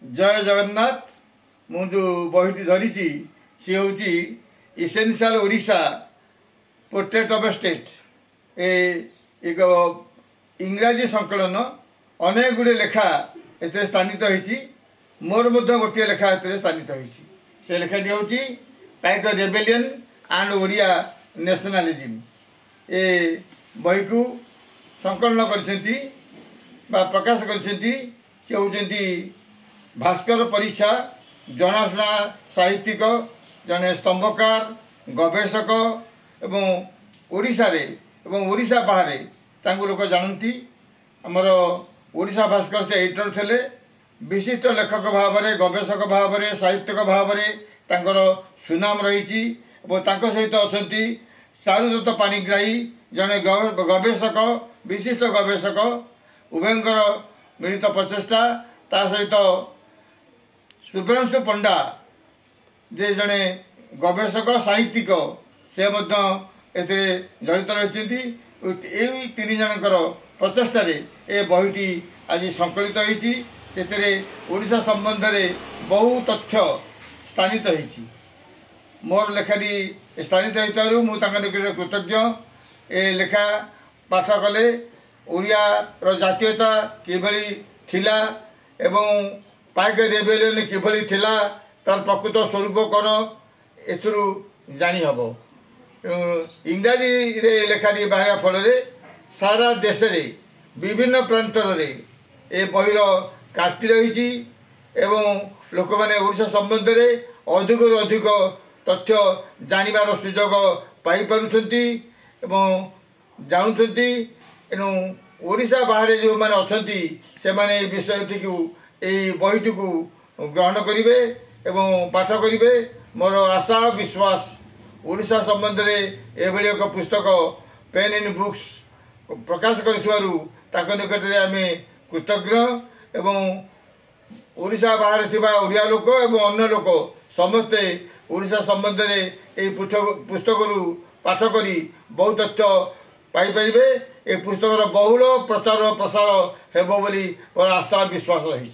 जय जगन्नाथ। मु जो बहीटी धरी सी हूँ essential Odisha portrait of state. एक इंग्राजी संकलन अनेक गुड़े लेखा ए स्थानित होती। मोर गोटे लेखा ए स्थानित होती। से लेखाटी हूँ tiger rebellion and Odia nationalism. ए बही को संकलन कर प्रकाश कर भास्कर परीक्षा जनाशुना साहित्यिक जने स्तंभकार गवेषक एवं ओडिशा रे एवं ओडिशा बाहर लोक जानती। आमर ओडिशा भास्कर से एडिटर थे। विशिष्ट लेखक भाव में गवेषक भाव में साहित्यिक भाव में सुनाम रही। सहित अच्छा चारुदत्त पाणिग्राही जने गवेषक विशिष्ट गवेषक उभयंकर मिलित प्रचेषा ता सहित शुभ्रांशु पंडा जे जने गवेषक साहित्यिक से जड़ित रही। तीन जनकर प्रचेषा ए बहीटी आज संकलित होती। ओडिशा संबंध में बहु तथ्य स्थानित होती। मोर लेखाटी स्थानित होता मुझे कृतज्ञ। ए लेखा पाठ कले ओडिया जातीयता किभली थिला एवं टाइगर रेबेलियन किभली थिला तार प्रकृत स्वरूप कौन एथुरु जानी हबो। इंग्राजी रे लेखाटी बाहर फल सारा देश रे विभिन्न प्रांतर रे ए बहिर कास्ती रही एवं लोक मैंने ओडिशा संबंध में अधिक अधिक तथ्य जानिबार सुजोग पाई पारुछंती एवं जानुछंती। एणु ओडिशा बाहर जो मैंने अच्छी से माने विषयटी को यही बहीटी को ग्रहण करेंगे एवं पाठ करेंगे। मोर आशा विश्वास ओडिशा संबंध में एभली एक पुस्तक पेन इन बुक्स प्रकाश कर निकट में आम कृतज्ञ एवं ओडिशा बाहर थिबा ओडिया लोक एवं अन्य लोक समस्ते ओडिशा संबंध में यही पुस्तक पाठ करी बहुत तथ्य पाई परिबे। ए पुस्तक बहुल प्रचार प्रसार हेबो बोली मोर आशा विश्वास रही।